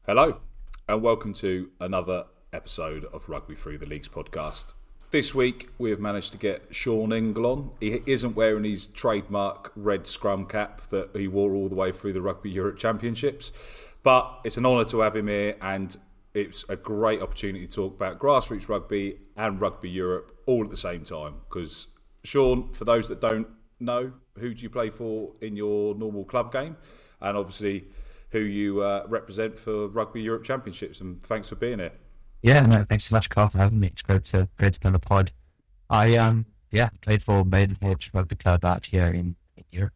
Hello, and welcome to another episode of Rugby Through the Leagues podcast. This week we have managed to get Shawn Ingle on. He isn't wearing his trademark red Scrum cap that he wore all the way through the Rugby Europe Championships, but it's an honour to have him here, and it's a great opportunity to talk about Grassroots Rugby and Rugby Europe all at the same time. Because Shawn, for those that don't know, who do you play for in your normal club game? And obviously who you represent for Rugby Europe Championships, and thanks for being here. Yeah, no, thanks so much, Carl, for having me. It's great to be on the pod. I played for Maidenhead Rugby Club out here in Europe.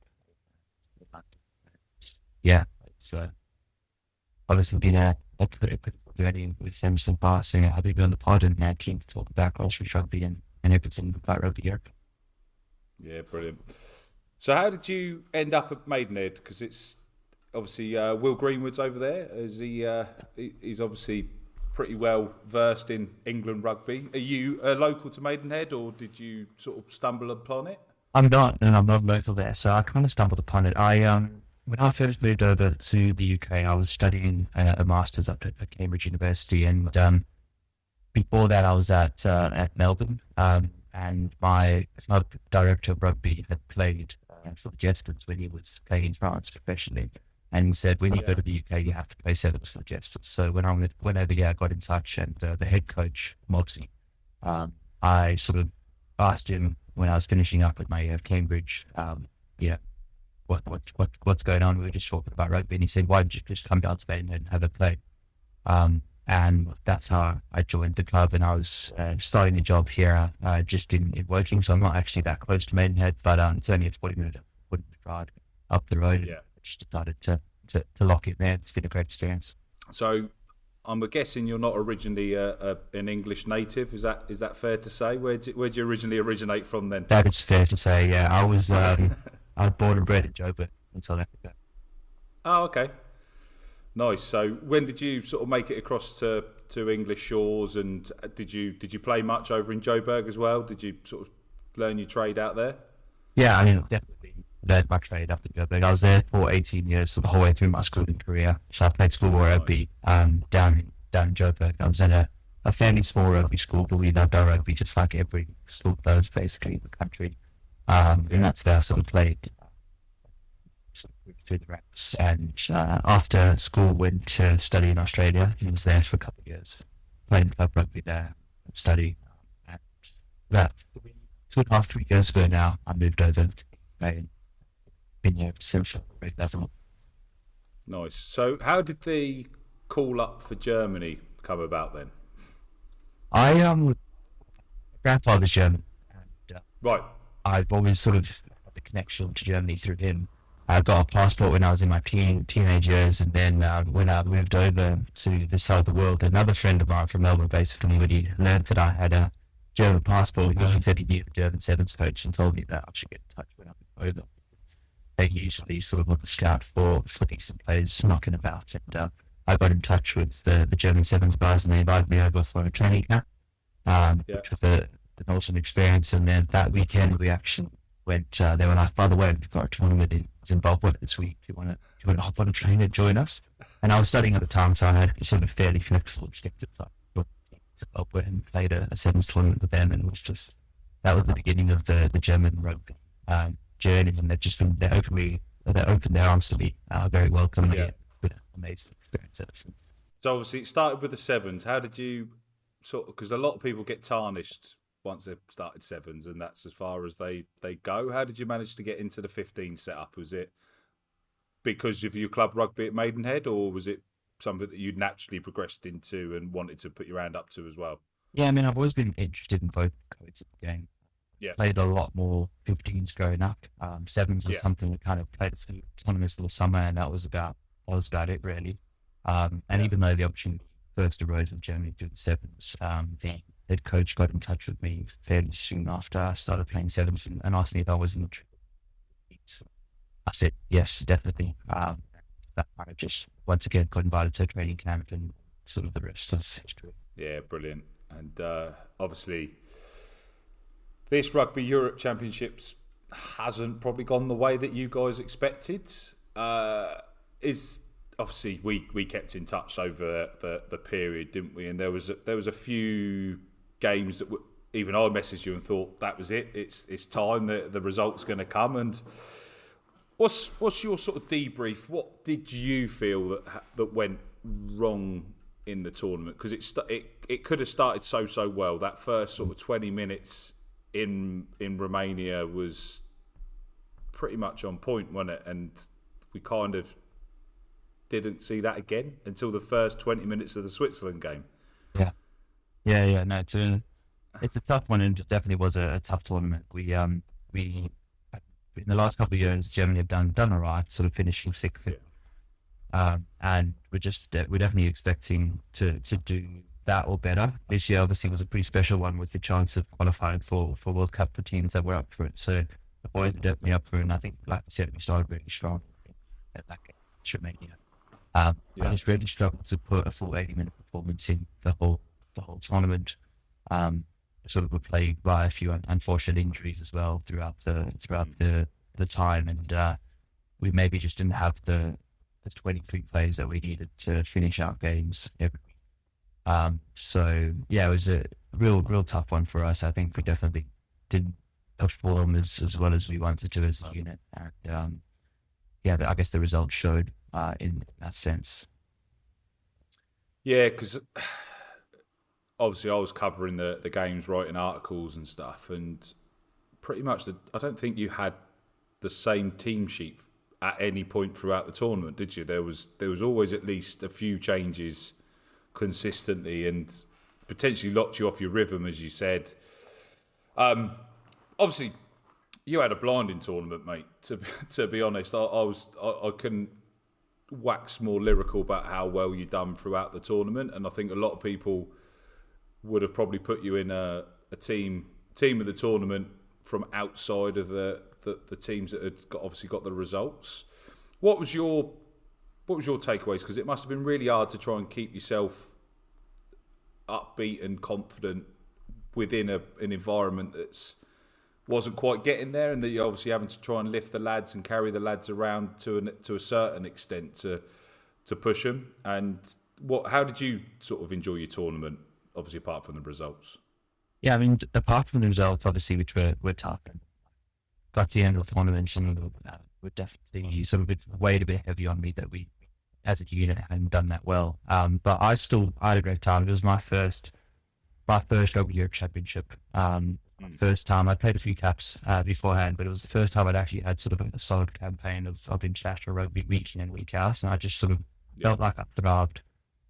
Yeah, it's obviously been a journey with Simpson passing. Happy to be on the pod and keen to talk about Grassroots Rugby and everything about Rugby Europe. Yeah, brilliant. So how did you end up at Maidenhead? Because it's obviously Will Greenwood's over there. He's obviously pretty well versed in England rugby. Are you local to Maidenhead, or did you sort of stumble upon it? I'm not local there, so I kind of stumbled upon it. When I first moved over to the UK, I was studying a master's up at Cambridge University, and before that, I was at Melbourne, and my director of rugby had played for the Jesuits when he was playing in France professionally. And he said, when you go to the UK, you have to play sevens for Jesuits. So when I went over here, I got in touch, and the head coach, Moxie, I sort of asked him when I was finishing up at my year of Cambridge, what's going on? We were just talking about rugby, and he said, why don't you just come down to Spain and have a play? And that's how I joined the club, and I was starting a job here, just in working. So I'm not actually that close to Maidenhead, but it's only a 40-minute drive up the road. Yeah. Just decided to lock it there. It's been a great experience. So I'm guessing you're not originally an English native. Is that fair to say? Where'd you originally originate from then? That is fair to say, yeah. I was born and bred in Joburg in South Africa. Oh, okay. Nice. So when did you sort of make it across to English shores, and did you play much over in Joburg as well? Did you sort of learn your trade out there? Yeah, I mean, definitely learned my trade after Joburg. I was there for 18 years, so the whole way through my schooling career. So I played school rugby down in Joburg. I was at a fairly small rugby school, but we loved our rugby just like every school does, basically, in the country. And that's where I sort of played through the ranks. And after school, went to study in Australia. I was there for a couple of years, playing club rugby there and study. And about 2.5, 3 years ago now, I moved over to Spain. Been here since grade level. Nice. So how did the call up for Germany come about then? My grandfather's German, and Right. I've always sort of had a connection to Germany through him. I got a passport when I was in my teenage years, and then when I moved over to this side of the world, another friend of mine from Melbourne, basically, when he learned that I had a German passport, he said he knew the German sevens coach and told me that I should get in touch when I moved over. They usually sort of look scout for decent players knocking about, and I got in touch with the German sevens guys, and they invited me over for a training camp, which was an awesome experience. And then that weekend we actually went. They were like, by the way, we've got a tournament in Zimbabwe this week. Do you want to hop on a train and join us? And I was studying at the time, so I had sort of fairly flexible schedule. So I Zimbabwe and played a sevens tournament with them, and it was just that was the beginning of the German rugby journey, and they opened their arms to me very welcomely. Yeah. It's been an amazing experience ever since. So obviously it started with the sevens. How did you because a lot of people get tarnished once they've started sevens, and that's as far as they go. How did you manage to get into the 15 setup? Was it because of your club rugby at Maidenhead, or was it something that you'd naturally progressed into and wanted to put your hand up to as well? Yeah, I mean, I've always been interested in both codes of the game. Yeah. Played a lot more 15s growing up. Sevens was something we kind of played as an autonomous little summer, and that was about it, really. And even though the opportunity first arose with Germany through the sevens, the head coach got in touch with me fairly soon after I started playing sevens and asked me if I was interested. I said, yes, definitely. That I just, once again, got invited to a training camp, and sort of the rest is history. Yeah, brilliant. And obviously, this Rugby Europe Championships hasn't probably gone the way that you guys expected. obviously we kept in touch over the period, didn't we? And there was a few games that even I messaged you and thought that was it. It's time, the result's going to come. And what's your sort of debrief? What did you feel that went wrong in the tournament? Because it could have started so well. That first sort of 20 minutes in Romania was pretty much on point, wasn't it? And we kind of didn't see that again until the first 20 minutes of the Switzerland game. Yeah. No, it's a tough one, and it definitely was a tough tournament. We in the last couple of years, Germany have done all right, sort of finishing sixth. And we're definitely expecting to do that or better. This year obviously was a pretty special one with the chance of qualifying for World Cup for teams that were up for it. So the boys were definitely up for it, and I think, like I said, we started really strong at that game, Romania. I just really struggled to put a full 80-minute performance in the whole tournament. Sort of were plagued by a few unfortunate injuries as well throughout the time, and we maybe just didn't have the 23 players that we needed to finish our games every week. So yeah, it was a real tough one for us. I think we definitely didn't perform as well as we wanted to as a unit, and I guess the results showed in that sense. Yeah, because obviously I was covering the games, writing articles and stuff, and pretty much I don't think you had the same team sheet at any point throughout the tournament, did you? There was always at least a few changes consistently, and potentially locked you off your rhythm, as you said. Obviously, you had a blinding tournament, mate. To be honest, I couldn't wax more lyrical about how well you done throughout the tournament, and I think a lot of people would have probably put you in a team of the tournament from outside of the teams that had obviously got the results. What was your takeaways? Because it must have been really hard to try and keep yourself upbeat and confident within an environment that's wasn't quite getting there, and that you're obviously having to try and lift the lads and carry the lads around to a certain extent to push them. And how did you sort of enjoy your tournament, obviously apart from the results? Yeah, I mean, apart from the results, obviously, which were tough, and got to the end of the tournament, and were definitely sort of weighed a bit heavy on me that we, as a unit, hadn't done that well. But I had a great time. It was my first Rugby Europe Championship. First time I'd played a few caps beforehand, but it was the first time I'd actually had sort of a solid campaign of international rugby week in and week out, and I just sort of felt like I thrived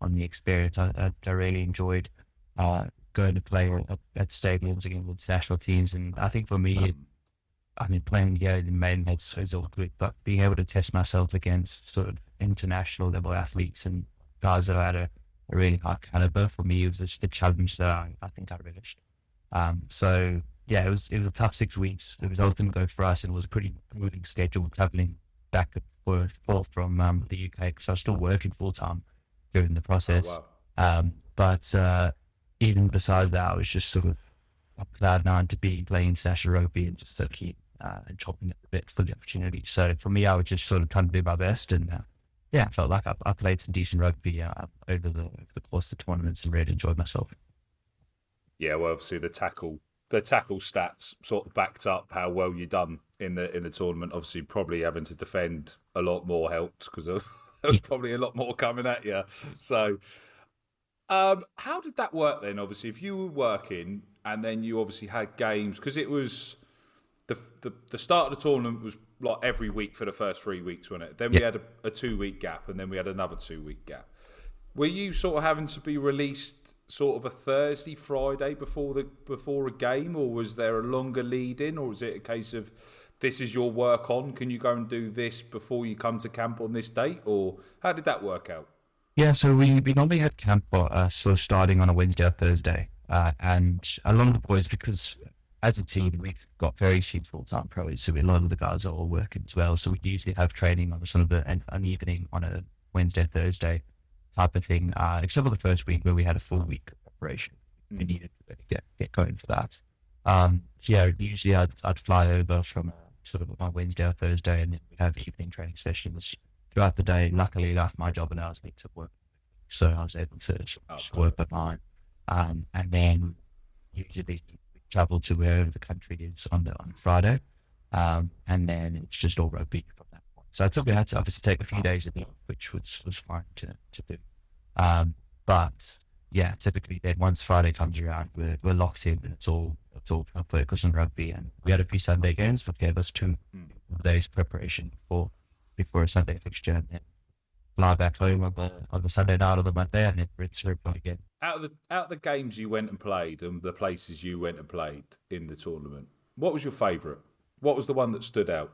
on the experience. I really enjoyed going to play at stadiums against international teams, and I think for me, playing here in Maidenhead is all good, but being able to test myself against sort of international level athletes and guys that had a really high caliber, for me, it was just a challenge that I think I relished. So yeah, it was a tough 6 weeks. The results didn't go for us, and it was a pretty moving schedule, traveling back and forth from the UK, because I was still working full time during the process. Oh, wow. But even besides that, I was just sort of cloud nine to be playing international rugby and just keep and chopping at the bit for the opportunity. So for me, I was just sort of trying to do my best, and I felt like I played some decent rugby over the course of the tournaments and really enjoyed myself. Yeah, well, obviously the tackle stats sort of backed up how well you done in the tournament. Obviously, probably having to defend a lot more helped, because there was probably a lot more coming at you. So, how did that work then? Obviously, if you were working and then you obviously had games, because it was the start of the tournament was like every week for the first 3 weeks, wasn't it? Then we had a 2 week gap, and then we had another 2 week gap. Were you sort of having to be released sort of a Thursday, Friday before a game, or was there a longer lead in, or was it a case of this is your work on, can you go and do this before you come to camp on this date, or how did that work out? Yeah, so we normally had camp sort of starting on a Wednesday or Thursday, and a lot of the boys, because as a team we've got very few full-time pros, so a lot of the guys are all working as well, so we usually have training on sort of an evening on a Wednesday, Thursday type of thing, except for the first week where we had a full week operation. We needed to get going for that. Usually I'd fly over from sort of my Wednesday or Thursday, and then we'd have evening training sessions throughout the day. Luckily enough, my job allows me to work, so I was able to just work at mine. And then usually we travel to wherever the country is on Friday, and then it's just all rugby from that point. So I took had to obviously take a few days a week, which was fine to do. But yeah, typically then once Friday comes around, we're locked in, and it's all focused on rugby. And we had a few Sunday games, but gave us 2 days preparation before a Sunday fixture, and then fly back home on the Sunday night or the Monday, and then rinse everybody again. Out of the games you went and played and the places you went and played in the tournament, what was your favourite? What was the one that stood out?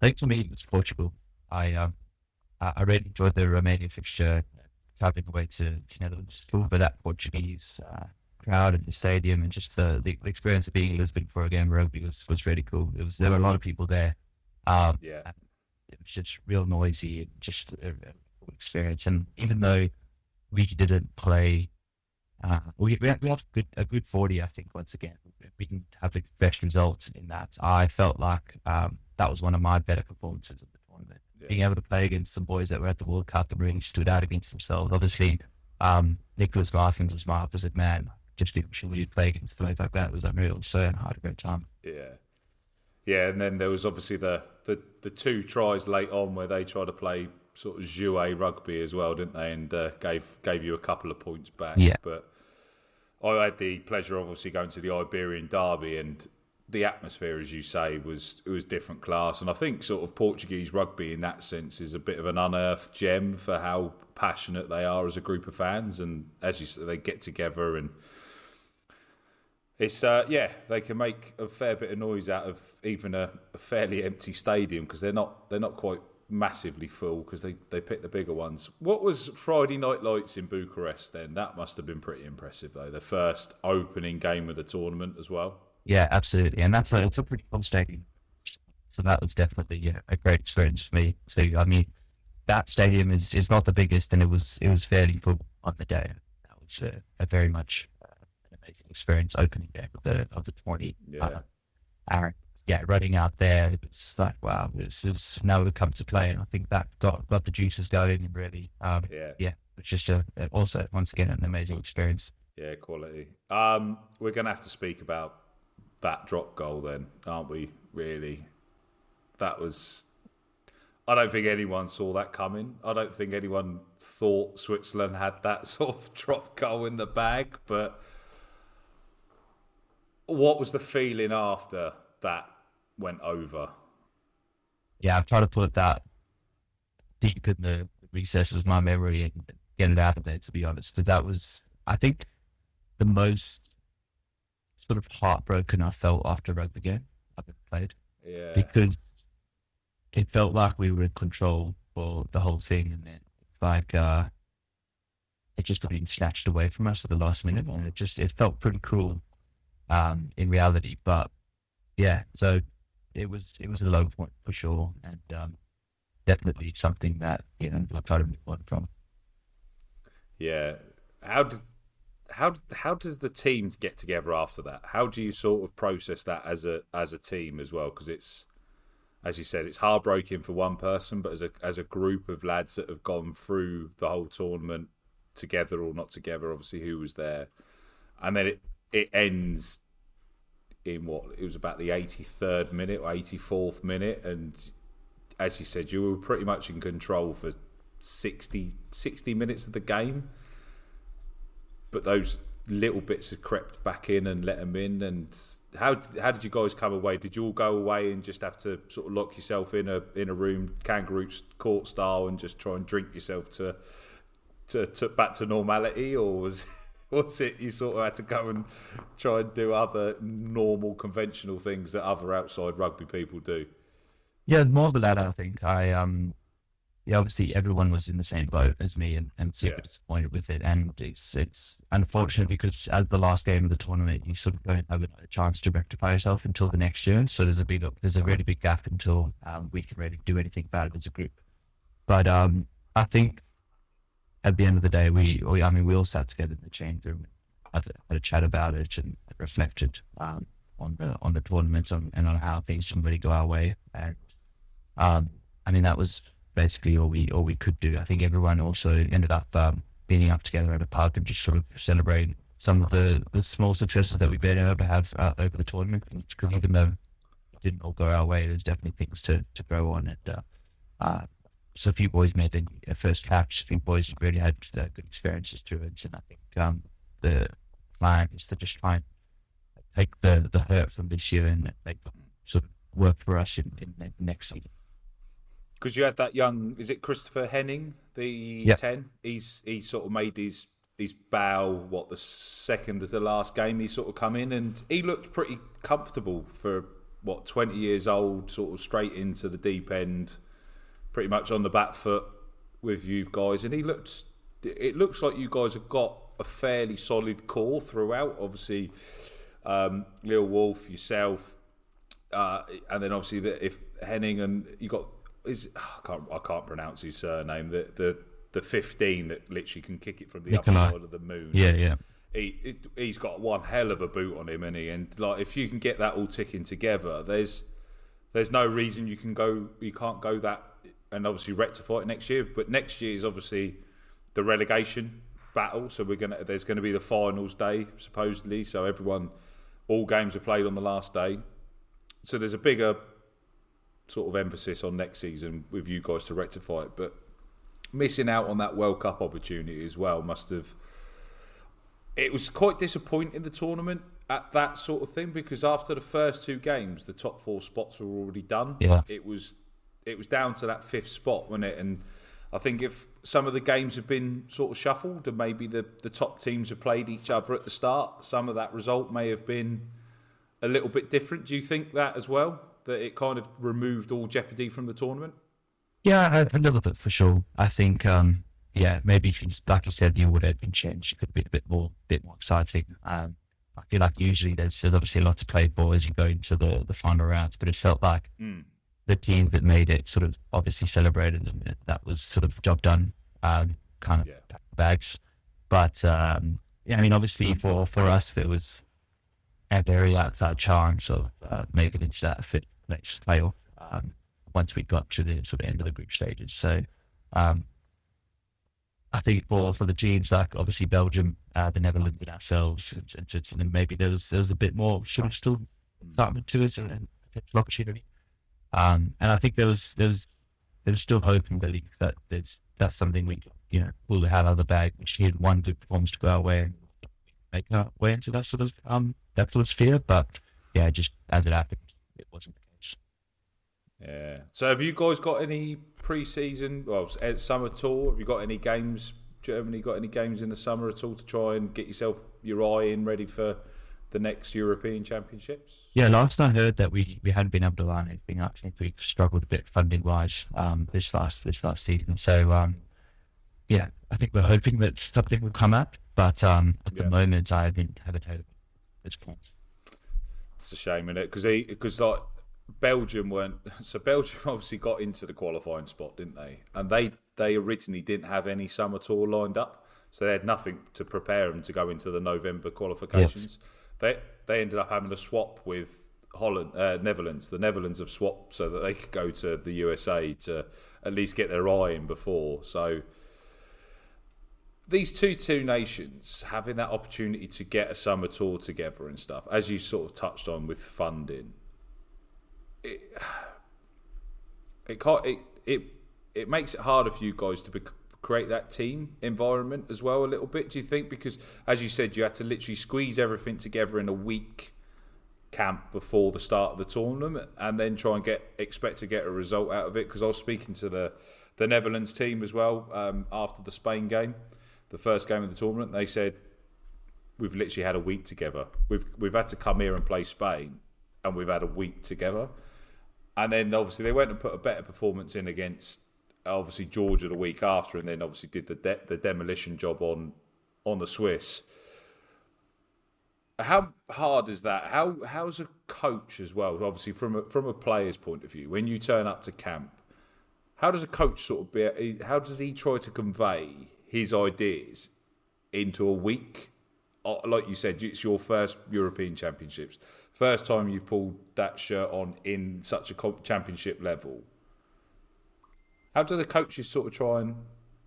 I think for me it was Portugal. I really enjoyed the Romania fixture, traveling away to Netherlands, but that Portuguese crowd in the stadium and just the experience of being in Lisbon for a game of rugby was really cool. There were a lot of people there. Yeah. It was just real noisy and just a cool experience. And even though we didn't play, we had a good 40, I think. Once again, we can have the best results in that. I felt like that was one of my better performances of the tournament. Yeah. Being able to play against some boys that were at the World Cup and really stood out against themselves. Obviously, Nicholas Martins was my opposite man. Just being sure you'd play against them like that was unreal. So I had a great time. Yeah. Yeah, and then there was obviously the 2 tries late on where they tried to play sort of jouet rugby as well, didn't they? And gave you a couple of points back. Yeah. But I had the pleasure of obviously going to the Iberian Derby, and the atmosphere, as you say, was different class. And I think sort of Portuguese rugby in that sense is a bit of an unearthed gem for how passionate they are as a group of fans. And as you said, they get together and it's they can make a fair bit of noise out of even a fairly empty stadium, because they're not quite massively full, because they pick the bigger ones. What was Friday Night Lights in Bucharest then? That must have been pretty impressive though. The first opening game of the tournament as well. Yeah, absolutely, and it's a pretty cool stadium. So that was definitely a great experience for me. So I mean, that stadium is not the biggest, and it was fairly full on the day. That was a very much experience opening day of the 20. Running out there, it was like, wow, this is now we've come to play, and I think that got the juices going, and really it's just also once again an amazing experience. Yeah, quality. We're gonna have to speak about that drop goal then, aren't we? Really, that was, I don't think anyone saw that coming. I don't think anyone thought Switzerland had that sort of drop goal in the bag, but what was the feeling after that went over? Yeah, I've tried to put that deep in the recesses of my memory and get it out of there, to be honest. But that was, I think, the most sort of heartbroken I felt after a rugby game I've ever played. Yeah. Because it felt like we were in control for the whole thing, and then like it just got being snatched away from us at the last minute, and it felt pretty cruel in reality. But yeah, so it was a low point for sure, and definitely something that I tried to move on from. Yeah. How does the team get together after that? How do you sort of process that as a team as well? Because it's, as you said, it's heartbreaking for one person, but as a group of lads that have gone through the whole tournament together or not together, obviously who was there, and then it ends in what it was about the 83rd minute or 84th minute, and as you said, you were pretty much in control for 60 minutes of the game. But those little bits had crept back in and let them in. And how did you guys come away? Did you all go away and just have to sort of lock yourself in a room, kangaroo court style, and just try and drink yourself to back to normality, or was it you sort of had to go and try and do other normal conventional things that other outside rugby people do? Yeah, more the latter, I think. Obviously everyone was in the same boat as me and super disappointed with it. And it's unfortunate because as the last game of the tournament, you sort of don't have a chance to rectify yourself until the next year. So there's a really big gap until we can really do anything about it as a group. But I think at the end of the day, we all sat together in the change room, had a chat about it, and reflected on the tournament and on how things didn't really go our way. And that was basically all we could do. I think everyone also ended up meeting up together at a pub and just sort of celebrate some of the small successes that we've been able to have over the tournament. Because even though it didn't all go our way, there's definitely things to grow on. And so a few boys made their first caps. A few boys really had good experiences through it. And I think the plan is to just try and take the hurt from this year and make them sort of work for us in next season. Because you had that young, is it Christopher Henning, the 10? He sort of made his bow, the second of the last game he sort of come in, and he looked pretty comfortable for, 20 years old, sort of straight into the deep end, pretty much on the back foot with you guys. And it looks like you guys have got a fairly solid core throughout. Obviously, Lil Wolf, yourself, and then obviously if Henning and you got, I can't pronounce his surname. The 15 that literally can kick it from the other side of the moon. Yeah. He's got one hell of a boot on him, isn't he? And like, if you can get that all ticking together, there's no reason you can't go that and obviously rectify it next year. But next year is obviously the relegation battle. So there's gonna be the finals day supposedly. So all games are played on the last day. So there's a bigger sort of emphasis on next season with you guys to rectify it. But missing out on that World Cup opportunity as well it was quite disappointing, the tournament, at that sort of thing, because after the first two games the top 4 spots were already done. It was down to that 5th spot, wasn't it? And I think if some of the games have been sort of shuffled and maybe the top teams have played each other at the start, some of that result may have been a little bit different. Do you think that as well, that it kind of removed all jeopardy from the tournament? Yeah, a little bit for sure. I think, maybe if like you said, the order had been changed, it could be a bit more exciting. I feel like usually there's obviously a lot to play for as you go into the final rounds, but it felt like the team that made it sort of obviously celebrated, and that was sort of job done, bags. But obviously for us, it was a very outside chance of making it into that next playoff. Once we got to the sort of end of the group stages. So I think for the teams like obviously Belgium, the Netherlands and ourselves, and maybe there was a bit more sort of still excitement to it and opportunity. And I think there was still hope and belief that that's something we will have other bag. We had one good performance to go our way and make our way into that sort of sphere. But just as it happened, it wasn't the case. Yeah. So have you guys got any pre-season, summer tour? Have you got any games? Germany got any games in the summer at all to try and get your eye in ready for the next European Championships? Yeah, last I heard that we hadn't been able to line anything up. I think we struggled a bit funding wise this last season. So I think we're hoping that something will come up, but at the moment I haven't heard of this point. It's a shame, isn't it? Because Belgium weren't. So Belgium obviously got into the qualifying spot, didn't they? And they originally didn't have any summer tour lined up, so they had nothing to prepare them to go into the November qualifications. Yes. They ended up having a swap with Netherlands. The Netherlands have swapped so that they could go to the USA to at least get their eye in before. So these two nations having that opportunity to get a summer tour together and stuff, as you sort of touched on with funding. It makes it harder for you guys to create that team environment as well a little bit, do you think? Because as you said, you had to literally squeeze everything together in a week camp before the start of the tournament and then try and expect to get a result out of it. Because I was speaking to the Netherlands team as well after the Spain game, the first game of the tournament. They said, we've literally had a week together. We've had to come here and play Spain and we've had a week together. And then obviously they went and put a better performance in against obviously Georgia the week after, and then obviously did the demolition job on the Swiss. How hard is that? How's a coach as well? Obviously from a player's point of view, when you turn up to camp, how does a coach how does he try to convey his ideas into a week? Like you said, it's your first European Championships. First time you've pulled that shirt on in such a championship level. How do the coaches sort of try and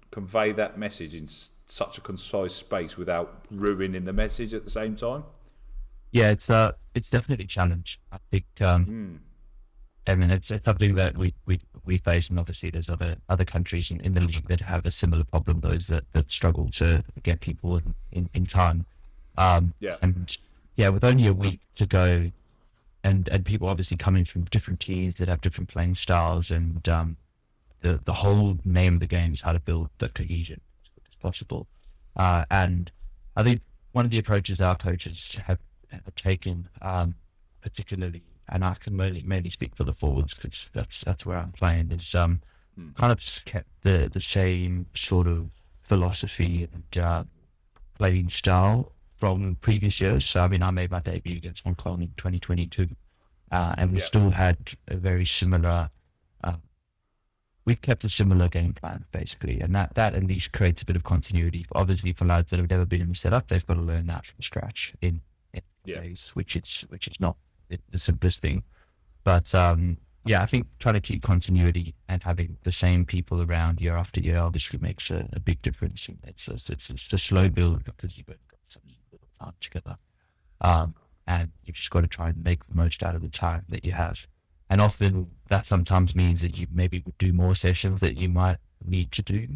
convey that message in such a concise space without ruining the message at the same time? Yeah, it's definitely a challenge. I think I mean, it's something that we face, and obviously there's other countries in the league that have a similar problem. Those that struggle to get people in time. And with only a week to go, and people obviously coming from different teams that have different playing styles, and the whole name of the game is how to build the cohesion as possible. And I think one of the approaches our coaches have taken, particularly, and I can mainly speak for the forwards because that's where I'm playing, is kind of kept the same sort of philosophy and playing style from previous years. So I mean, I made my debut against Hong Kong in 2022, and we still had a very similar. We've kept a similar game plan basically, and that at least creates a bit of continuity. Obviously, for lads that have never been in the setup, they've got to learn that from scratch in days, which is not the simplest thing. But I think trying to keep continuity and having the same people around year after year obviously makes a big difference. It's a slow build because you've got some time together, and you've just got to try and make the most out of the time that you have. And often that sometimes means that you maybe would do more sessions that you might need to do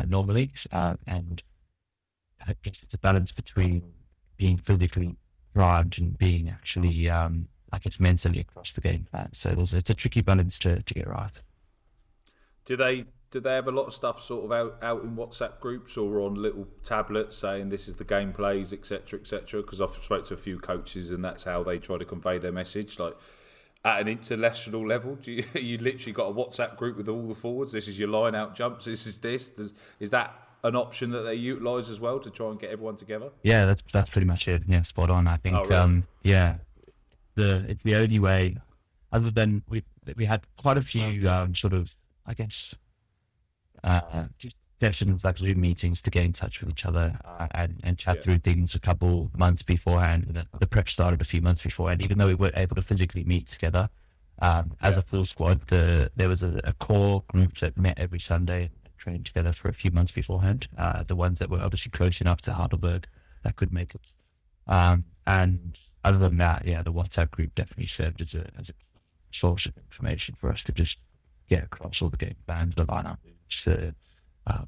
normally. And I guess it's a balance between being physically driven and being actually, mentally across the game plan. So it's a tricky balance to get right. Do they have a lot of stuff sort of out in WhatsApp groups or on little tablets saying this is the game plays, etc., etc.? Because I've spoke to a few coaches and that's how they try to convey their message. Like, at an international level, you literally got a WhatsApp group with all the forwards. This is your line out jumps. This is this. Is that an option that they utilise as well to try and get everyone together? Yeah, that's pretty much it. Yeah, spot on. I think. Oh, really? It's the only way. Other than we had quite a few sort of, I guess, sessions like Zoom meetings to get in touch with each other and chat through things a couple months beforehand. The prep started a few months beforehand, even though we weren't able to physically meet together as a full squad. There was a core group that met every Sunday and trained together for a few months beforehand. The ones that were obviously close enough to Heidelberg that could make it. And other than that, the WhatsApp group definitely served as a source of information for us to just get across all the game plans, the lineup,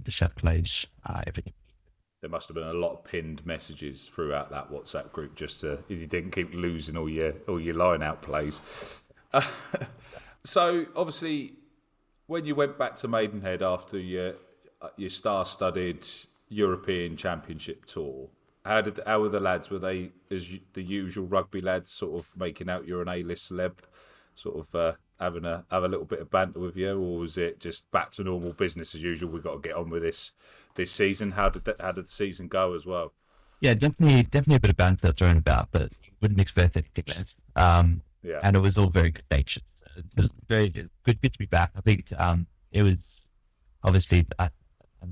the set plays, everything. There must have been a lot of pinned messages throughout that WhatsApp group just if you didn't keep losing all your line out plays. So obviously, when you went back to Maidenhead after your star-studded European Championship tour, how were the lads? Were they as the usual rugby lads, sort of making out you're an A-list celeb, sort of have a little bit of banter with you, or was it just back to normal business as usual? We've got to get on with this season. How did the season go as well? Yeah, definitely a bit of banter thrown about, but wouldn't expect anything less. And it was all very good natured. Very good to be back. I think it was obviously I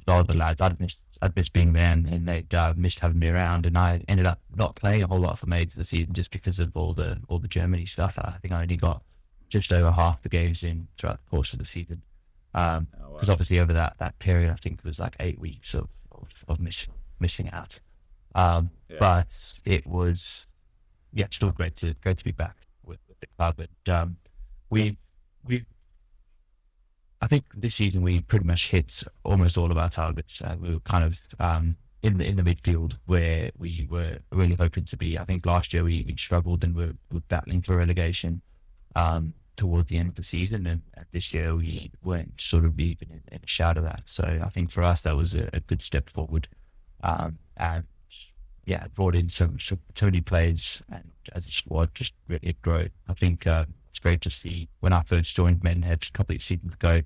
told the lads I'd missed being there, and they'd missed having me around, and I ended up not playing a whole lot for Maids this season just because of all the Germany stuff. I think I only got just over half the games in throughout the course of the season. Because obviously over that period, I think it was like 8 weeks of missing out. But it was, still great to be back with the club. And I think this season we pretty much hit almost all of our targets. We were kind of in the midfield where we were really hoping to be. I think last year we struggled and were battling for relegation towards the end of the season, and this year we weren't sort of even in a shout of that. So I think for us that was a good step forward, and it brought in so many players, and as a squad just really grow. I think it's great to see. When I first joined Maidenhead a couple of seasons ago,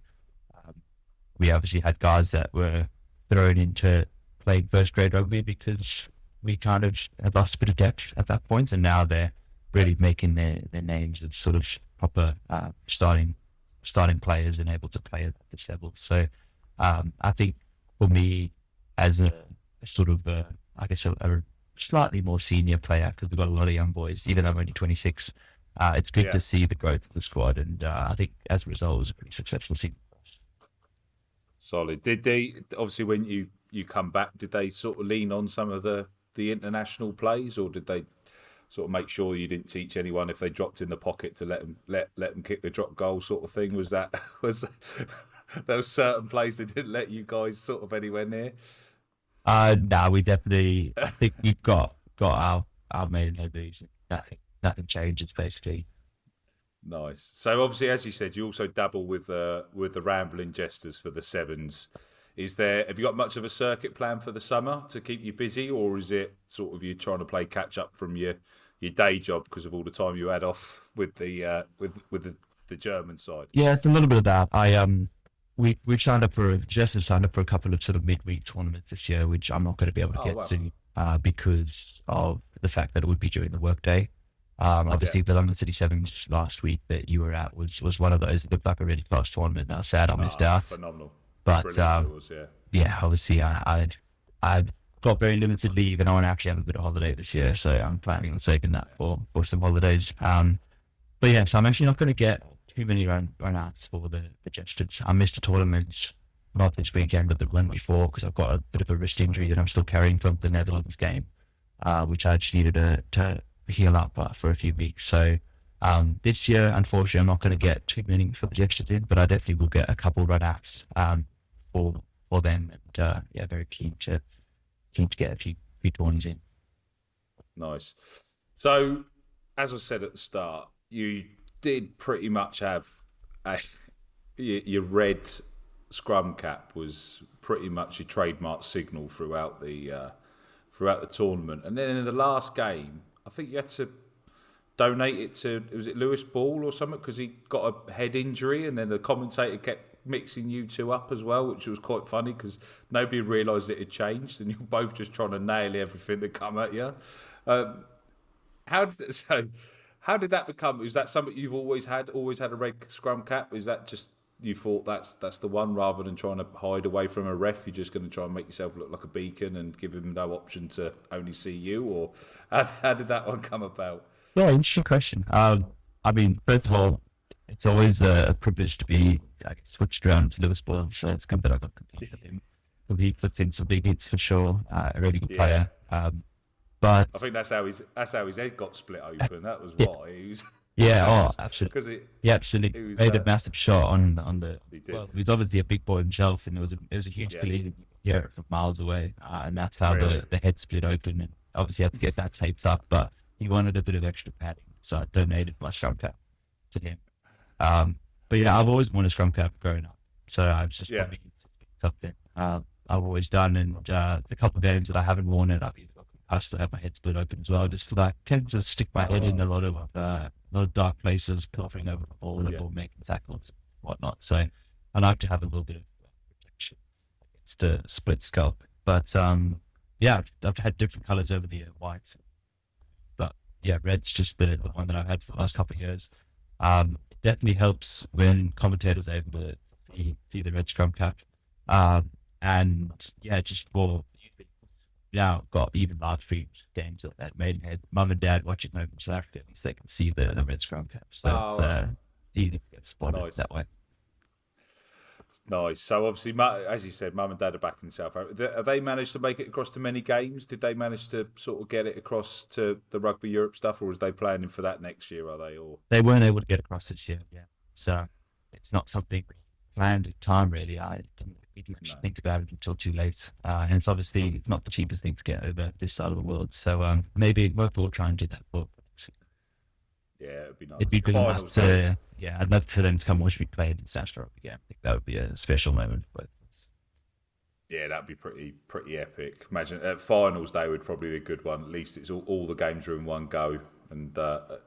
we obviously had guys that were thrown into playing first grade rugby because we kind of had lost a bit of depth at that point, and now they're really making their names as sort of proper starting players and able to play at this level. So I think for me, as a sort of a slightly more senior player, because we've got a lot of young boys, even though I'm only 26, it's good to see the growth of the squad, and I think as a result it was a pretty successful season. Solid. Did they obviously when you come back? Did they sort of lean on some of the international plays, or did they sort of make sure you didn't teach anyone if they dropped in the pocket to let them kick the drop goal sort of thing? Was that was there was certain plays they didn't let you guys sort of anywhere near? No, we definitely. I think we've got our Maidenhead moves. Nothing changes basically. Nice. So obviously, as you said, you also dabble with the rambling jesters for the sevens. Have you got much of a circuit plan for the summer to keep you busy, or is it sort of you trying to play catch up from your day job because of all the time you had off with the German side? Yeah, it's a little bit of that. We signed up for Jess signed up for a couple of sort of midweek tournaments this year, which I'm not going to be able to get to because of the fact that it would be during the workday. Obviously, the London City Sevens last week that you were at was one of those. It looked like a really close tournament. Now, sad I missed out. Phenomenal. But was, yeah, obviously I got very limited leave and I want to actually have a bit of holiday this year, so I'm planning on saving that for some holidays. But yeah, so I'm actually not going to get too many run-outs for the Jesters. I missed a tournament not this weekend, but the one before because I've got a bit of a wrist injury that I'm still carrying from the Netherlands game, which I just needed to heal up for a few weeks. So this year, unfortunately, I'm not going to get too many for the Jesters in, but I definitely will get a couple run-outs for them. And yeah, very keen to get a few tournaments in. Nice. So, as I said at the start, you did pretty much have your red scrum cap was pretty much your trademark signal throughout the tournament, and then in the last game, I think you had to donate it to was it Lewis Ball or something because he got a head injury, and then the commentator kept mixing you two up as well, which was quite funny because nobody realised it had changed, and you're both just trying to nail everything that come at you. How did that become? Is that something you've always had a red scrum cap? Is that just you thought that's the one rather than trying to hide away from a ref? You're just going to try and make yourself look like a beacon and give him no option to only see you, or how did that one come about? Yeah, interesting question. I mean, first of all, it's always a privilege to be switched around to Liverpool, so it's good that I got competed with him. He puts in some big hits for sure. A really good player. But I think that's how his head got split open. That was why he was. Yeah, absolutely. He absolutely made a massive shot on the. He did. Well, he's obviously a big boy himself, and it was a huge collision from miles away, and that's how the head split open. And obviously, had to get that taped up, but he wanted a bit of extra padding, so I donated my scrum cap to him. But yeah, I've always worn a scrum cap growing up, so I've just probably something I've always done. And the couple of games that I haven't worn it, I still have my head split open as well. Just like tend to stick my head in a lot of dark places, covering over the ball or making tackles and whatnot. So I like to have a little bit of protection against a split scalp. But yeah, I've had different colours over the year, white. But yeah, red's just the one that I've had for the last couple of years. It definitely helps when commentators are able to see the red scrum cap. And yeah, just for now got even large feet games at Maidenhead. Mum and Dad watching over in South Africa, at least they can see the red scrum cap. So it's easy to get spotted that way. Nice. So obviously, as you said, Mum and Dad are back in South Africa. Have they managed to make it across to many games? Did they manage to sort of get it across to the Rugby Europe stuff, or is they planning for that next year? Are they? Or they weren't able to get across this year. Yeah. So it's not something planned at time really. I didn't think about it until too late, and it's obviously not the cheapest thing to get over this side of the world. So maybe we'll try and do that for. Yeah, it'd be nice. It'd be really nice to. Yeah, I'd love for them to come watch me play in international rugby again. I think that would be a special moment. But yeah, that'd be pretty epic. Imagine at finals day would probably be a good one. At least it's all the games are in one go and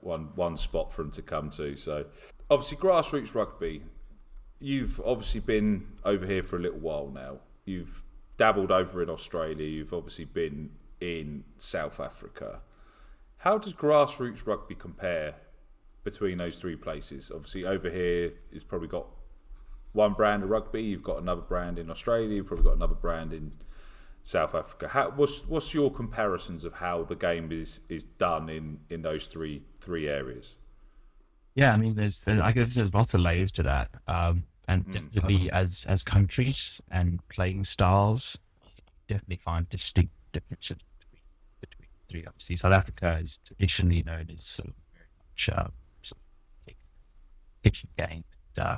one spot for them to come to. So obviously, grassroots rugby. You've obviously been over here for a little while now. You've dabbled over in Australia. You've obviously been in South Africa. How does grassroots rugby compare between those three places? Obviously, over here, it's probably got one brand of rugby. You've got another brand in Australia. You've probably got another brand in South Africa. What's your comparisons of how the game is done in those three areas? Yeah, I mean, I guess there's lots of layers to that. And definitely as countries and playing styles, definitely find distinct differences between the three. Obviously, South Africa is traditionally known as sort of very much sort of pitching game,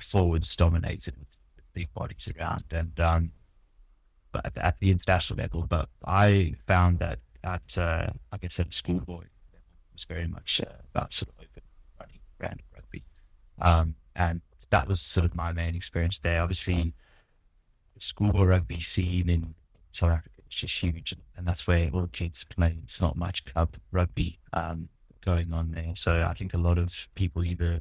forwards dominated with big bodies around, and but at the international level. But I found that at like I said, schoolboy it was very much about sort of open running random rugby, and that was sort of my main experience there. Obviously, the schoolboy rugby scene in South Africa is just huge, and that's where all kids play. It's not much club rugby going on there. So I think a lot of people either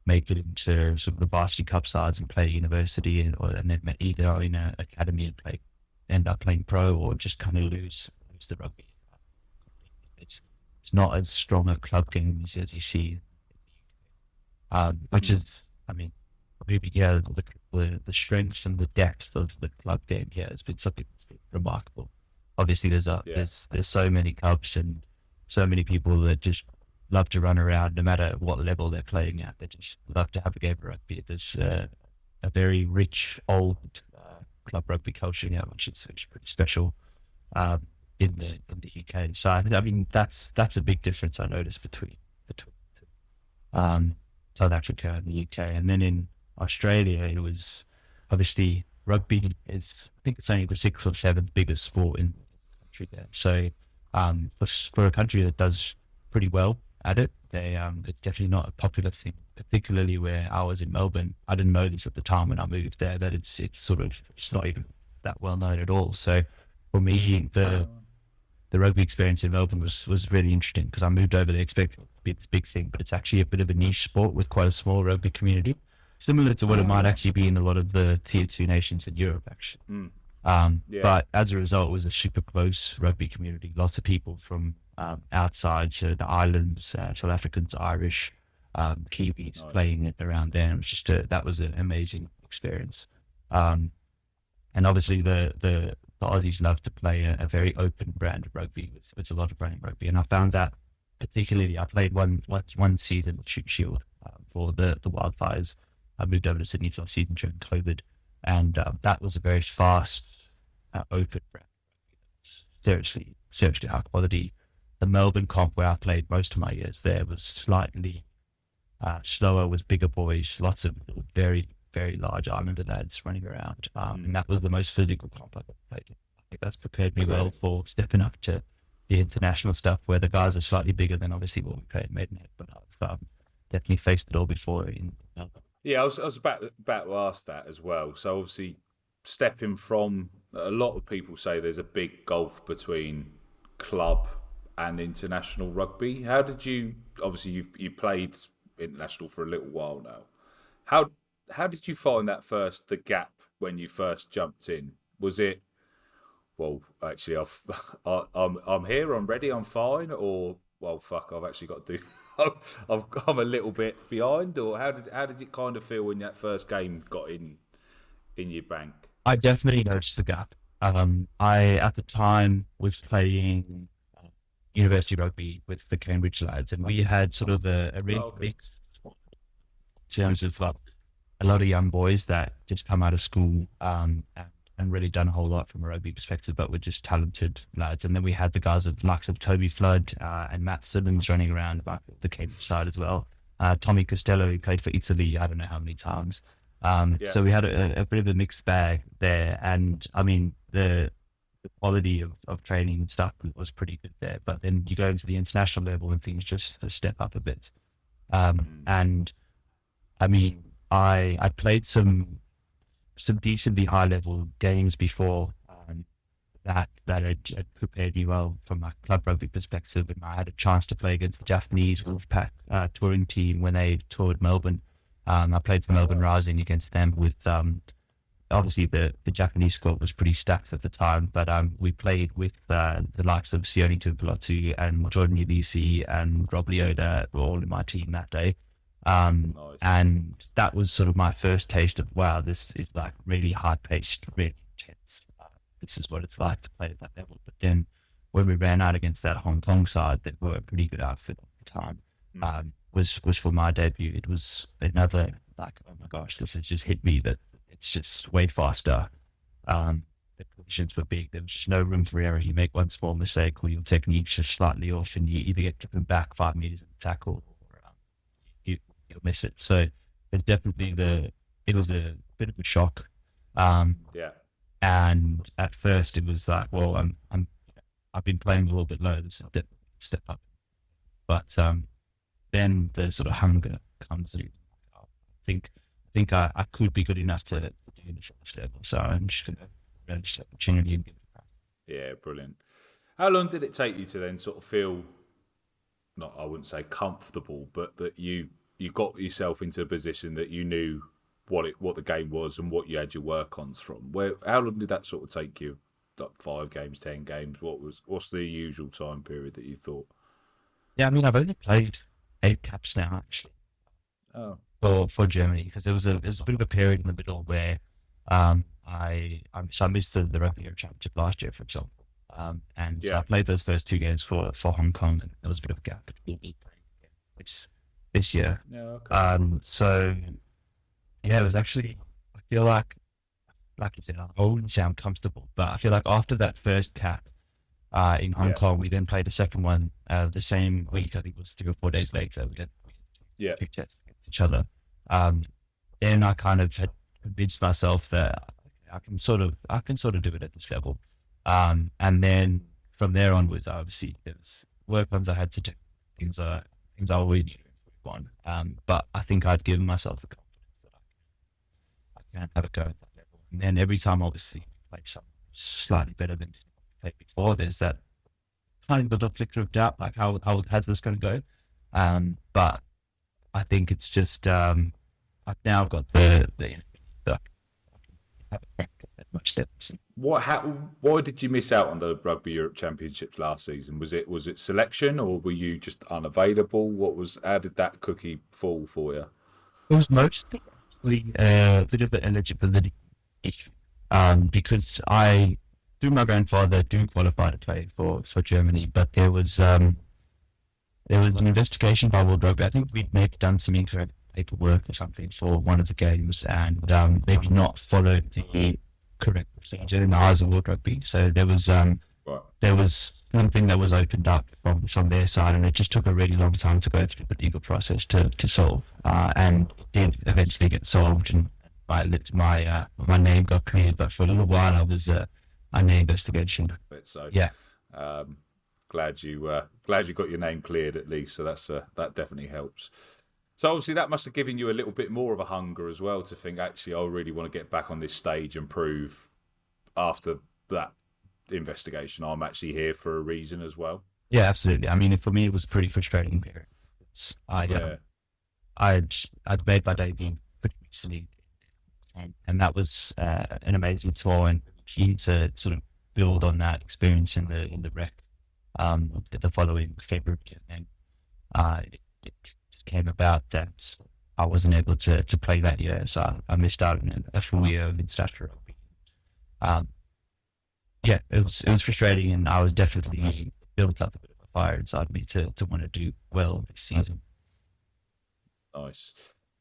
make it into sort of the varsity cup sides and play university, and then either are in an academy and end up playing pro, or just kind of lose the rugby. It's not as strong a club game as you see, which is, I mean, maybe the strength and the depth of the club game here has been something remarkable. Obviously, there's so many clubs and so many people that just love to run around no matter what level they're playing at. They just love to have a game of rugby. There's a very rich old club rugby culture here, which is pretty special in the UK. So I mean that's a big difference I noticed between South Africa and the UK. And then in Australia, it was obviously rugby is, I think it's only the 6th or 7th biggest sport in the country there. So for a country that does pretty well at it, it's definitely not a popular thing, particularly where I was in Melbourne. I didn't know this at the time when I moved there, that it's not even that well known at all. So for me, the rugby experience in Melbourne was really interesting, because I moved over there expecting it to be this big thing, but it's actually a bit of a niche sport with quite a small rugby community, similar to what it might actually be in a lot of the tier 2 nations in Europe, actually. But as a result, it was a super close rugby community. Lots of people from outside, so the islands, South Africans, Irish, Kiwis playing it around there. It was just that was an amazing experience. And obviously the Aussies love to play a very open brand of rugby with a lot of brand rugby. And I found that particularly, I played one season at Shoot Shield for the Wildfires. I moved over to Sydney for a season during COVID, and that was a very fast, open brand. Seriously high quality. The Melbourne comp, where I played most of my years there, was slightly slower, with bigger boys, lots of very, very large Islander lads running around. And that was the most physical comp I've ever played in. I think that's prepared me well for stepping up to the international stuff, where the guys are slightly bigger than obviously what we played in Maidenhead. But I've definitely faced it all before in Melbourne. Yeah, I was about to ask that as well. So obviously, stepping from, a lot of people say there's a big gulf between club and international rugby. How did you? Obviously, you played international for a little while now. How did you find the gap when you first jumped in? Was it, well, actually, I'm here, I'm ready, I'm fine, or, well, fuck, I've actually got to do. I'm a little bit behind, or how did it kind of feel when that first game got in your bank? I definitely noticed the gap. I at the time was playing university rugby with the Cambridge lads, and we had sort of a really mix in terms of a lot of young boys that just come out of school and really done a whole lot from a rugby perspective, but were just talented lads. And then we had the guys of likes of Toby Flood and Matt Simmons running around about the Cambridge side as well. Tommy Costello, who played for Italy, I don't know how many times. So we had a bit of a mixed bag there. And I mean, the quality of training and stuff was pretty good there. But then you go into the international level and things just step up a bit. And I mean, I played some decently high level games before that had prepared me well from a club rugby perspective. And I had a chance to play against the Japanese Wolfpack touring team when they toured Melbourne. I played for Melbourne Rising against them with obviously the Japanese squad was pretty stacked at the time, but we played with the likes of Sione Tuipulotu and Jordan Ubisi and Rob Leoda were all in my team that day. Nice. And that was sort of my first taste of, wow, this is like really high-paced, really intense. This is what it's like to play at that level. But then when we ran out against that Hong Kong side that were a pretty good outfit at the time, was for my debut. It was another, like, oh my gosh, this has just hit me that it's just way faster. The collisions were big. There was just no room for error. You make one small mistake, or your technique's just slightly off, and you either get driven back 5 meters in the tackle, or you'll miss it. So it's definitely it was a bit of a shock. And at first it was like, well, I've been playing a little bit low. This is a step up, but then the sort of hunger comes in. I think I could be good enough to do the first level, so I'm just going to relish the opportunity and give it a crack. Yeah, brilliant. How long did it take you to then sort of feel, not I wouldn't say comfortable, but that you got yourself into a position that you knew what the game was and what you had your work ons from? How long did that sort of take you? Like 5 games, 10 games? What's the usual time period that you thought? Yeah, I mean, I've only played 8 caps now, actually. Oh. For Germany, because there was a bit of a period in the middle where I missed the Rugby Europe Championship last year, for example, so I played those first 2 games for Hong Kong, and there was a bit of a gap between me playing this year. Yeah, okay. So yeah, it was actually, I feel like you said, I wouldn't sound comfortable, but I feel like after that first cap in Hong Kong, we then played a second one the same week. I think it was 3 or 4 days later. We had 2 tests against each other. Then I kind of had convinced myself that I can sort of do it at this level. And then from there onwards, obviously there was work ones I had to do, things I always knew on. But I think I'd given myself the confidence that I can have a go at that level. And then every time, obviously, play something slightly better than I played before, there's that tiny little flicker of doubt, like how has this going to go? But I think it's just I've now got the much steps. Why did you miss out on the Rugby Europe Championships last season? Was it selection, or were you just unavailable? How did that cookie fall for you? It was mostly a bit of an eligibility issue, because I, through my grandfather, do qualify to play for Germany, but there was an investigation by World Rugby. I think we'd maybe done some incorrect paperwork or something for one of the games, and maybe not followed the correct procedure in the eyes of World Rugby. So there was something that was opened up from their side, and it just took a really long time to go through the legal process to solve. And it did eventually get solved, and my name got cleared. But for a little while, I was under investigation. So yeah. Glad you got your name cleared at least. So that definitely helps. So obviously that must have given you a little bit more of a hunger as well to think, actually, I really want to get back on this stage and prove after that investigation I'm actually here for a reason as well. Yeah, absolutely. I mean, for me, it was a pretty frustrating period. I'd made my debut pretty recently, and that was an amazing tour, and key to sort of build on that experience in the rec. The following February, and it came about that I wasn't able to play that year, so I missed out on a full year of international rugby. It was frustrating, and I was definitely built up a bit of a fire inside me to want to do well this season. Nice.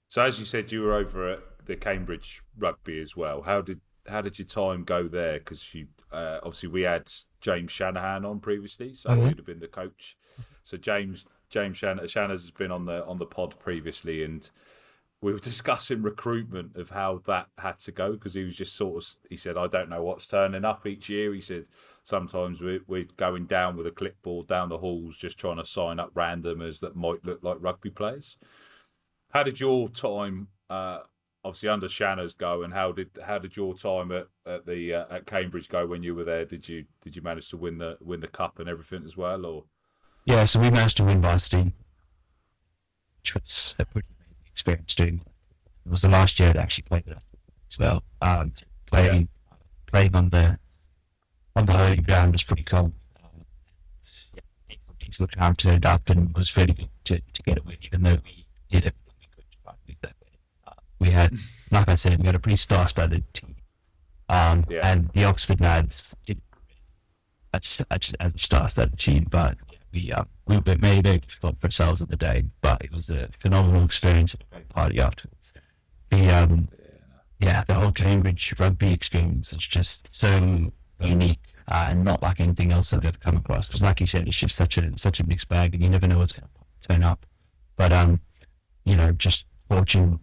So as you said, you were over at the Cambridge Rugby as well. How did your time go there? Because you obviously we had James Shanahan on previously, so you'd have been the coach. So James Shanahan has been on the pod previously, and we were discussing recruitment of how that had to go, because he was just he said, I don't know what's turning up each year. He said sometimes we're going down with a clipboard down the halls just trying to sign up randomers that might look like rugby players. How did your time obviously under Shanna's go, and how did your time at Cambridge go when you were there? Did you manage to win the cup and everything as well, or? Yeah, so we managed to win varsity, which was a pretty amazing experience doing. It was the last year I'd actually played it as well. Playing on the home ground was pretty cool. Things looked around, turned up, and was really good to get it with, even though we did everything we could to try and move that way. We had, like I said, we had a pretty star-studded team, and the Oxford lads did as a star-studded team, but we made a spot for ourselves in the day. But it was a phenomenal experience and a great party afterwards. yeah, the whole Cambridge rugby experience is just so unique and not like anything else I've ever come across. Because, like you said, it's just such a mixed bag, and you never know what's going to turn up. But just fortunate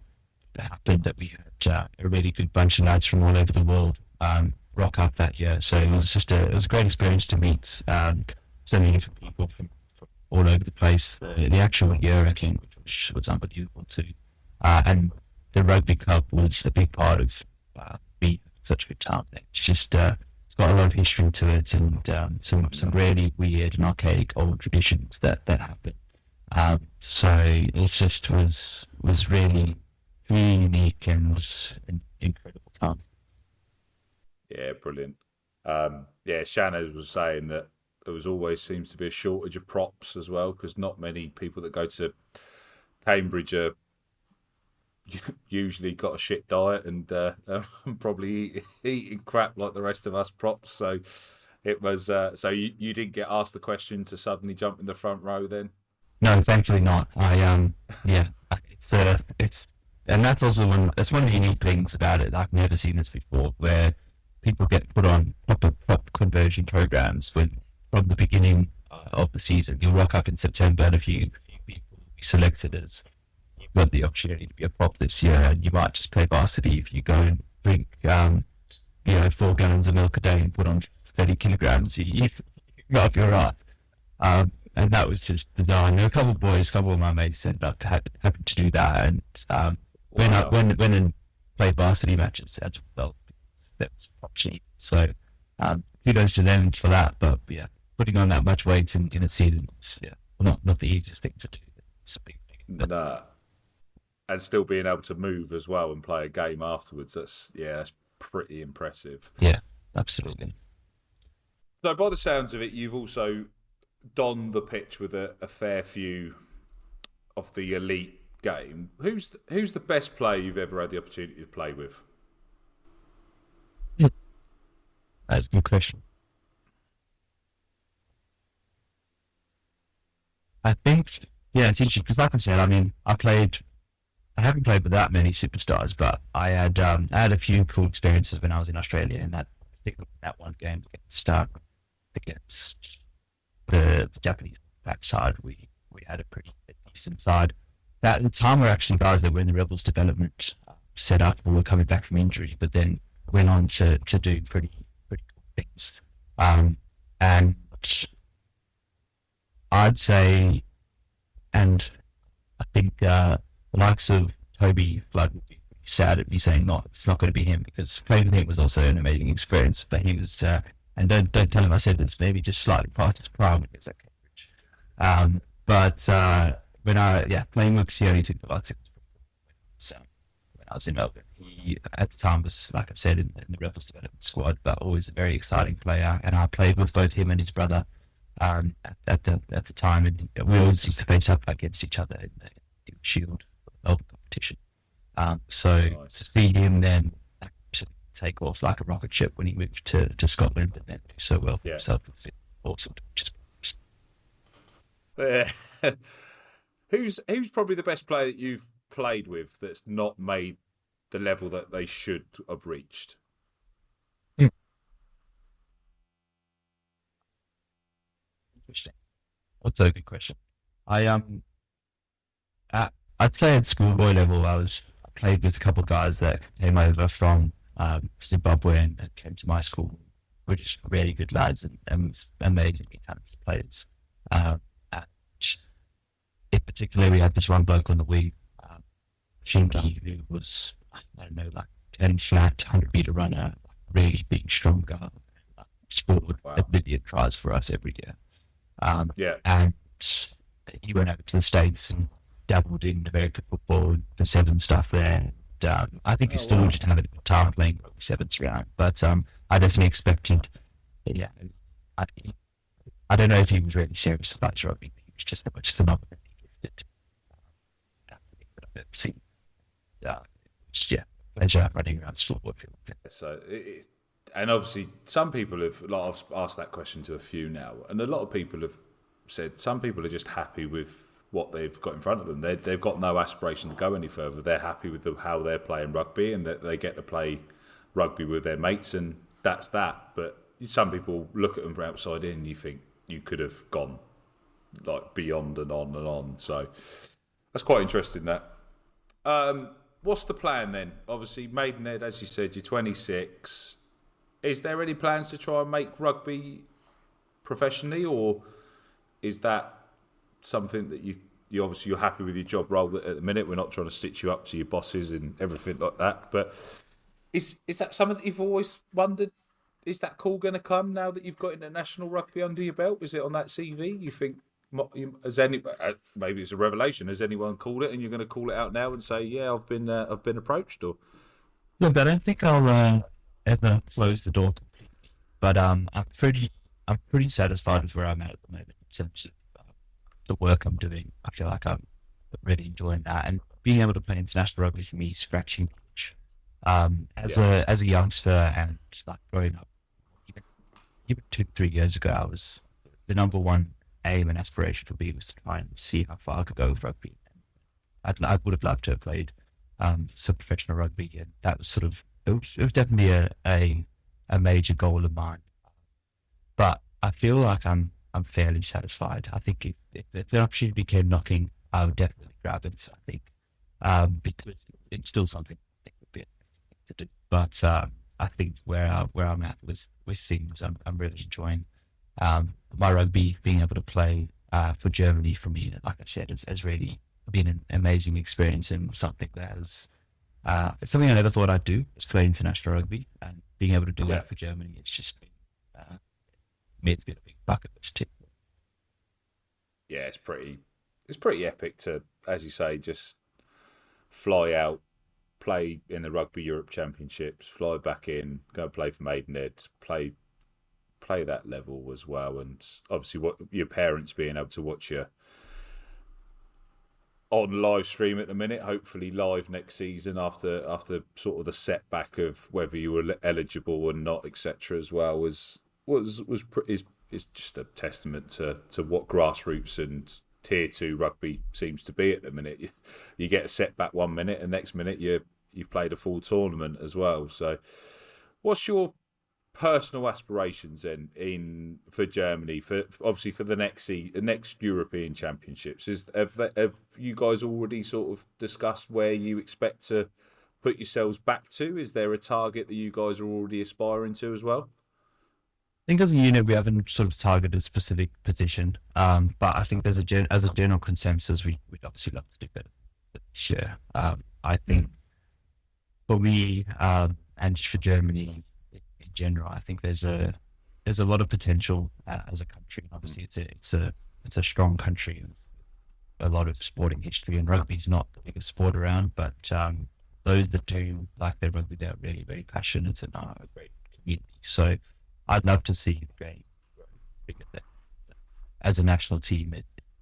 happened that we had a really good bunch of lads from all over the world rock up that year. So it was a great experience to meet so many different people from all over the place. The actual year, I think, was unbelievable too. And the rugby club was a big part of being such a good town. It's just it's got a lot of history to it, and some really weird and archaic old traditions that happen. So it just was really unique and was an incredible time. Yeah, brilliant. Shannon was saying that there was always seems to be a shortage of props as well, because not many people that go to Cambridge are usually got a shit diet and probably eating crap like the rest of us props. So it was. So you didn't get asked the question to suddenly jump in the front row then? No, thankfully not. Yeah, it's and that's also that's one of the unique things about it. I've never seen this before, where people get put on proper prop conversion programs when from the beginning of the season. You'll rock up in September, and a few people will be selected as you've got the opportunity to be a prop this year, and you might just play varsity if you go and drink 4 gallons of milk a day and put on 30 kilograms. You might be alright. And that was just bizarre. And there were a couple of my mates ended up having to do that. And when and played varsity matches as well, that was cheap. So kudos to them for that. But yeah, putting on that much weight in a season, not the easiest thing to do. It's a big thing. Nah. And still being able to move as well and play a game afterwards. That's pretty impressive. Yeah, absolutely. So by the sounds of it, you've also donned the pitch with a fair few of the elite game. Who's the best player you've ever had the opportunity to play with? That's a good question. I think, it's interesting because, like I said, I haven't played with that many superstars, but I had a few cool experiences when I was in Australia, and that one game against the Japanese backside, we had a pretty decent side. At the time, were actually guys that were in the Rebels development set up or were coming back from injuries, but then went on to do pretty cool things. And I'd say, and I think the likes of Toby Flood would be sad at me saying it's not going to be him, because playing with him was also an amazing experience. But he was, and don't tell him I said this, maybe just slightly past his prime when he was at Cambridge. But when playing with Sione took the last when I was in Melbourne, he at the time was, like I said, in the Rebels development squad, but always a very exciting player. And I played with both him and his brother at the time, and we always used to face up against each other in the Shield competition. So nice. To see him then take off like a rocket ship when he moved to Scotland and then do so well for himself was awesome. Who's probably the best player that you've played with that's not made the level that they should have reached? Interesting. That's a good question. I'd say at schoolboy level, I played with a couple of guys that came over from Zimbabwe and came to my school, which is really good lads and amazingly talented players. And in particular, we had this one bloke on the wing, Shinji, who was, I don't know, like 10 flat, 100-meter runner, really big, strong guy, scored a million tries for us every year. And he went over to the States and dabbled in American football and the seven stuff there. And, I think he's still just having a good time playing sevens round. But I definitely expected, I don't know if he was really serious about rugby. He was just so much phenomenally gifted. Pleasure running around school. So, and obviously, some people I've asked that question to a few now, and a lot of people have said some people are just happy with what they've got in front of them. They've got no aspiration to go any further. They're happy with how they're playing rugby, and that they get to play rugby with their mates, and that's that. But some people look at them from outside in, and you think you could have gone like beyond and on and on. So that's quite interesting. That. What's the plan then? Obviously, Maidenhead, as you said, you're 26. Is there any plans to try and make rugby professionally, or is that something that you obviously you're happy with your job role at the minute? We're not trying to stitch you up to your bosses and everything like that, but is that something that you've always wondered? Is that call going to come now that you've got international rugby under your belt? Is it on that CV? You think has any maybe it's a revelation? Has anyone called it, and you're going to call it out now and say, "Yeah, I've been approached"? Or Look, I don't think I'll ever close the door completely, but I'm pretty satisfied with where I'm at the moment in terms of the work I'm doing. I feel like I'm really enjoying that, and being able to play international rugby for me is scratching itch. As a youngster and like growing up, even 2-3 years ago, I was the number one aim and aspiration for me was to try and see how far I could go with rugby. I would have loved to have played some professional rugby, and that was it was definitely a major goal of mine. But I feel like I'm fairly satisfied. I think if the opportunity came knocking, I would definitely grab it. I think because it's still something I think would be amazing to do. But I think where I'm at with things, I'm really enjoying my rugby. Being able to play for Germany for me, like I said, has really been an amazing experience, and something that is it's something I never thought I'd do, is play international rugby, and being able to do that for Germany, it's just been it's been a big bucket list too. yeah, it's pretty epic to, as you say, just fly out, play in the Rugby Europe Championships, fly back in, go play for Maidenhead, play that level as well, and obviously what your parents being able to watch you on live stream at the minute, hopefully live next season after sort of the setback of whether you were eligible or not, etc. as well is just a testament to what grassroots and tier 2 rugby seems to be at the minute. You get a setback 1 minute, and next minute you've played a full tournament as well. So, what's your personal aspirations then for Germany, for obviously for the next European Championships? Have you guys already sort of discussed where you expect to put yourselves back to? Is there a target that you guys are already aspiring to as well? I think as a unit we haven't sort of targeted a specific position, but I think as a general consensus, we'd obviously love to do better this year. I think for me and for Germany in general, I think there's a lot of potential as a country. Obviously, it's a strong country, a lot of sporting history, and rugby's not the biggest sport around, but those that do like their rugby, they're really very passionate and are a great community. So I'd love to see the game bigger than as a national team.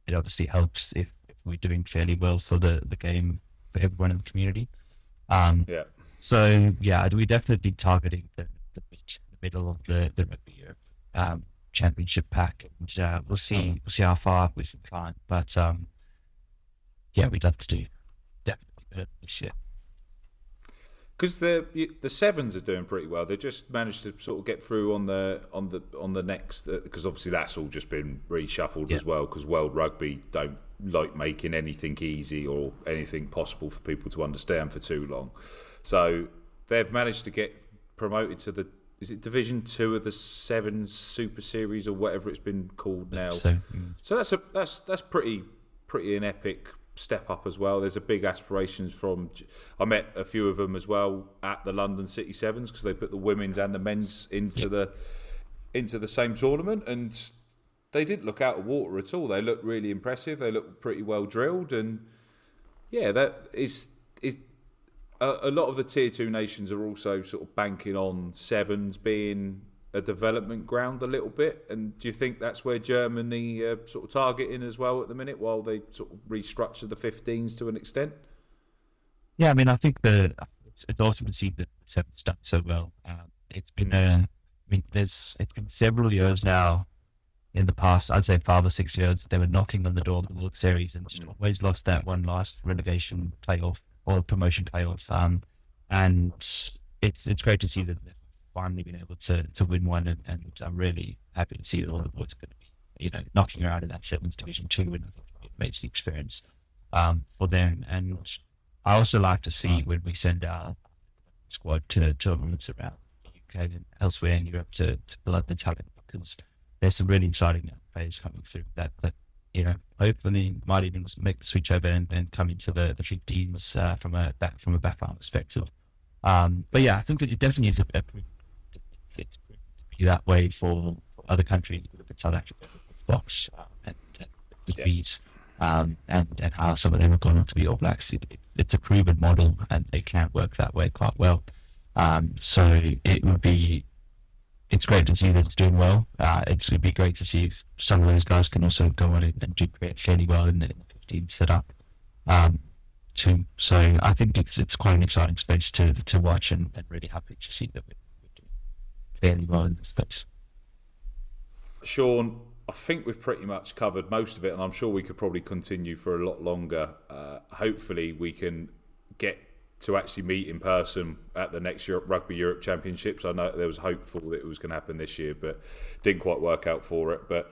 It obviously helps if we're doing fairly well for the game for everyone in the community. So yeah, we're definitely targeting the middle of the rugby Europe championship pack, and we'll see how far we can climb. But yeah, we'd love to do definitely this year. Because the sevens are doing pretty well. They just managed to sort of get through on the next, because obviously that's all just been reshuffled as well. Because World Rugby don't like making anything easy or anything possible for people to understand for too long. So they've managed to get promoted to is it Division 2 of the Sevens Super Series or whatever it's been called now. So that's pretty an epic step up as well. There's a big aspirations from. I met a few of them as well at the London City Sevens, because they put the women's and the men's into the same tournament, and they didn't look out of water at all. They looked really impressive. They looked pretty well drilled, and yeah, that is a lot of the tier 2 nations are also sort of banking on sevens being a development ground a little bit. And do you think that's where Germany sort of targeting as well at the minute, while they sort of restructure the 15s to an extent? Yeah, I mean, I think it's awesome to see the sevens done so well. It's been it's been several years now in the past, I'd say 5 or 6 years, they were knocking on the door of the World Series and just always lost that one last relegation playoff or promotion playoff. And it's great to see that they've finally been able to win one, and I'm really happy to see that all the boys are going to be, knocking around in that Sevens Division 2, and I think it makes the experience for them. And I also like to see when we send our squad to tournaments around the UK and elsewhere in Europe to build up the talent, because there's some really exciting players coming through that hopefully might even make the switch over and come into the big teams from a background perspective. But yeah, I think that it definitely is a be that way for other countries, South Africa, Box, and the bees, and how some of them have gone on to be All Blacks. It's a proven model, and they can work that way quite well. So it's great to see that it's doing well. It would be great to see if some of those guys can also go on and do fairly well in the 15 setup too. So I think it's quite an exciting space to watch, and really happy to see that we're doing fairly well in this space. Shawn, I think we've pretty much covered most of it, and I'm sure we could probably continue for a lot longer. Hopefully we can get to actually meet in person at the next Rugby Europe Championships. I know there was hopeful that it was going to happen this year, but didn't quite work out for it. But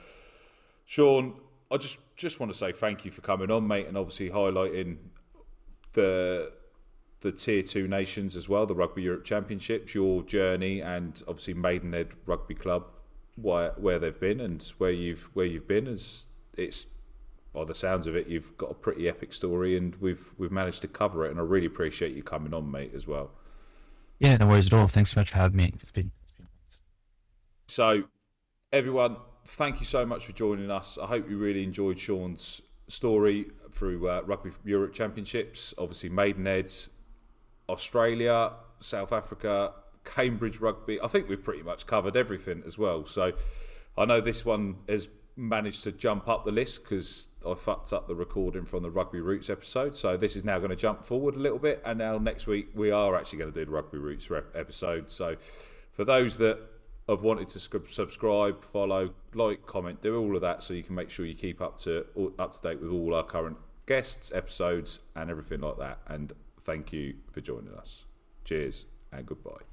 Shawn, I just want to say thank you for coming on, mate, and obviously highlighting the Tier 2 nations as well, the Rugby Europe Championships, your journey, and obviously Maidenhead Rugby Club, where they've been and where you've been. As it's, by the sounds of it, you've got a pretty epic story, and we've managed to cover it, and I really appreciate you coming on, mate, as well. Yeah, no worries at all. Thanks so much for having me. It's been So, everyone, thank you so much for joining us. I hope you really enjoyed Shawn's story through Rugby Europe Championships, obviously Maidenheads, Australia, South Africa, Cambridge Rugby. I think we've pretty much covered everything as well. So, I know this one has managed to jump up the list because I fucked up the recording from the Rugby Roots episode, so this is now going to jump forward a little bit, and now next week we are actually going to do the Rugby Roots episode. So for those that have wanted to subscribe, follow, like, comment, do all of that, so you can make sure you keep up to date with all our current guests, episodes, and everything like that. And thank you for joining us. Cheers and goodbye.